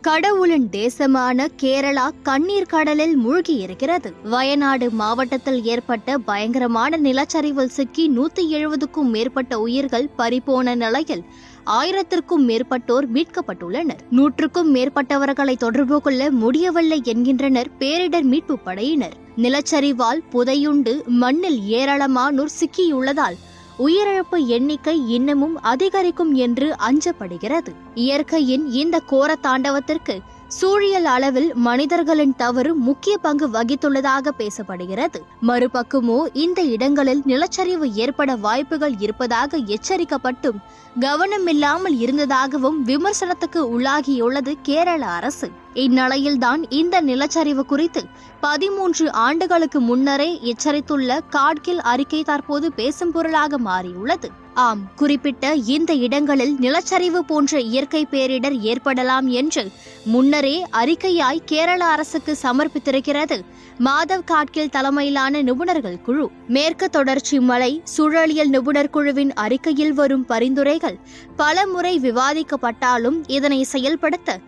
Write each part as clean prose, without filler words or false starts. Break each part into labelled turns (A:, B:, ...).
A: கடவுளின் தேசமான கேரளா கண்ணீர் கடலில் மூழ்கி இருக்கிறது. வயநாடு மாவட்டத்தில் ஏற்பட்ட பயங்கரமான நிலச்சரிவில் சிக்கி 170க்கும் மேற்பட்ட உயிர்கள் பறிபோன நிலையில் 1000த்திற்கும் மேற்பட்டோர் மீட்கப்பட்டுள்ளனர். 100க்கும் மேற்பட்டவர்களை தொடர்பு கொள்ள முடியவில்லை என்கின்றனர் பேரிடர் மீட்பு படையினர். நிலச்சரிவால் புதையுண்டு மண்ணில் ஏராளமானோர் சிக்கியுள்ளதால் உயிரிழப்பு எண்ணிக்கை இன்னமும் அதிகரிக்கும் என்று அஞ்சப்படுகிறது. இயற்கையின் இந்த கோர தாண்டவத்திற்கு சூழியல் அளவில் மனிதர்களின் தவறு முக்கிய பங்கு வகித்துள்ளதாக பேசப்படுகிறது. மறுபக்கமோ இந்த இடங்களில் நிலச்சரிவு ஏற்பட வாய்ப்புகள் இருப்பதாக எச்சரிக்கப்பட்டும் கவனமில்லாமல் இருந்ததாகவும் விமர்சனத்துக்கு உள்ளாகியுள்ளது கேரள அரசு. இந்நிலையில்தான் இந்த நிலச்சரிவு குறித்து 13 ஆண்டுகளுக்கு முன்னரே எச்சரித்துள்ள காட்கில் அறிக்கை தற்போது பேசும் பொருளாக மாறியுள்ளது. ஆம், குறிப்பிட்ட இந்த இடங்களில் நிலச்சரிவு போன்ற இயற்கை பேரிடர் ஏற்படலாம் என்று முன்னரே அறிக்கையாய் கேரள அரசுக்கு சமர்ப்பித்திருக்கிறது மாதவ் காட்கில் தலைமையிலான நிபுணர்கள் குழு. மேற்கு தொடர்ச்சி மலை சூழலியல் நிபுணர் குழுவின் அறிக்கையில் வரும் பரிந்துரைகள் பல முறை விவாதிக்கப்பட்டாலும் இதனை செயல்படுத்த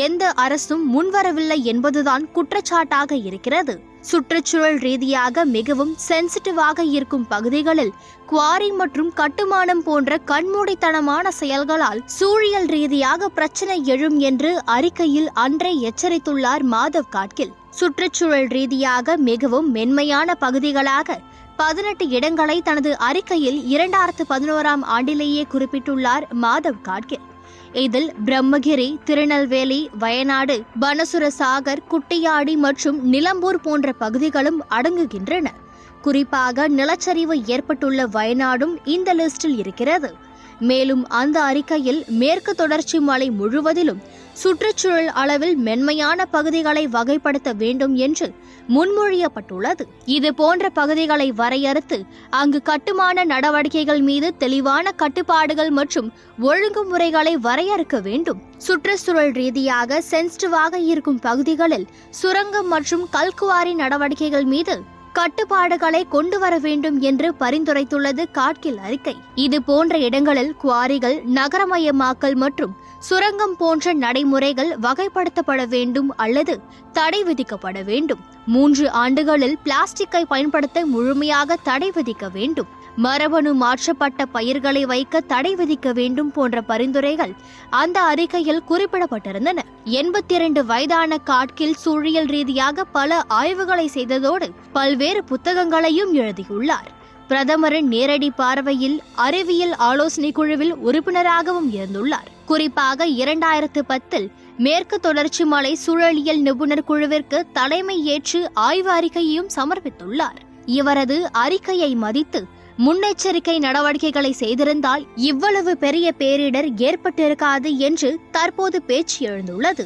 A: எந்த அரசும் முன்வரவில்லை என்பதுதான் குற்றச்சாட்டாக இருக்கிறது. சுற்றுச்சூழல் ரீதியாக மிகவும் சென்சிட்டிவாக இருக்கும் பகுதிகளில் குவாரி மற்றும் கட்டுமானம் போன்ற கண்மூடித்தனமான செயல்களால் சூழியல் ரீதியாக பிரச்சனை எழும் என்று அறிக்கையில் அன்றே எச்சரித்துள்ளார் மாதவ் காட்கில். சுற்றுச்சூழல் ரீதியாக மிகவும் மென்மையான பகுதிகளாக 18 இடங்களை தனது அறிக்கையில் 2011ஆம் ஆண்டிலேயே குறிப்பிட்டுள்ளார் மாதவ் காட்கில். இதில் பிரம்மகிரி, திருநெல்வேலி, வயநாடு, பனசுர சாகர், குட்டியாடி மற்றும் நிலம்பூர் போன்ற பகுதிகளும் அடங்குகின்றன. குறிப்பாக நிலச்சரிவு ஏற்பட்டுள்ள வயநாடும் இந்த லிஸ்டில் இருக்கிறது. மேலும் அந்த அறிக்கையில் மேற்கு தொடர்ச்சி மலை முழுவதிலும் சுற்றுச்சூழல் அளவில் மென்மையான பகுதிகளை வகைப்படுத்த வேண்டும் என்று முன்மொழியப்பட்டுள்ளது. இது போன்ற பகுதிகளை வரையறுத்து அங்கு கட்டுமான நடவடிக்கைகள் மீது தெளிவான கட்டுப்பாடுகள் மற்றும் ஒழுங்குமுறைகளை வரையறுக்க வேண்டும். சுற்றுச்சூழல் ரீதியாக சென்சிட்டிவாக இருக்கும் பகுதிகளில் சுரங்கம் மற்றும் கல்குவாரி நடவடிக்கைகள் மீது கட்டுப்பாடுகளை கொண்டு வர வேண்டும் என்று பரிந்துரைத்துள்ளது காட்கில் அறிக்கை. இது போன்ற இடங்களில் குவாரிகள், நகரமயமாக்கல் மற்றும் சுரங்கம் போன்ற நடைமுறைகள் வகைப்படுத்தப்பட வேண்டும் அல்லது தடை விதிக்கப்பட வேண்டும். 3 ஆண்டுகளில் பிளாஸ்டிக்கை பயன்படுத்த முழுமையாக தடை விதிக்க வேண்டும். மரபணு மாற்றப்பட்ட பயிர்களை வைக்க தடை விதிக்க வேண்டும் போன்ற பரிந்துரைகள் அந்த அறிக்கையில் குறிப்பிடப்பட்டிருந்தன. 82 வயதான காட்கில் சூழியல் ரீதியாக பல ஆய்வுகளை செய்ததோடு பல்வேறு புத்தகங்களையும் எழுதியுள்ளார். பிரதமரின் நேரடி பார்வையில் அறிவியல் ஆலோசனை குழுவில் உறுப்பினராகவும் இருந்துள்ளார். குறிப்பாக 2010இல் மேற்கு தொடர்ச்சி மலை சூழலியல் நிபுணர் குழுவிற்கு தலைமை ஏற்று ஆய்வு அறிக்கையையும் சமர்ப்பித்துள்ளார். இவரது அறிக்கையை மதித்து முன்னெச்சரிக்கை நடவடிக்கைகளை செய்திருந்தால் இவ்வளவு பெரிய பேரிடர் ஏற்பட்டிருக்காது என்று தற்போது பேச்சு எழுந்துள்ளது.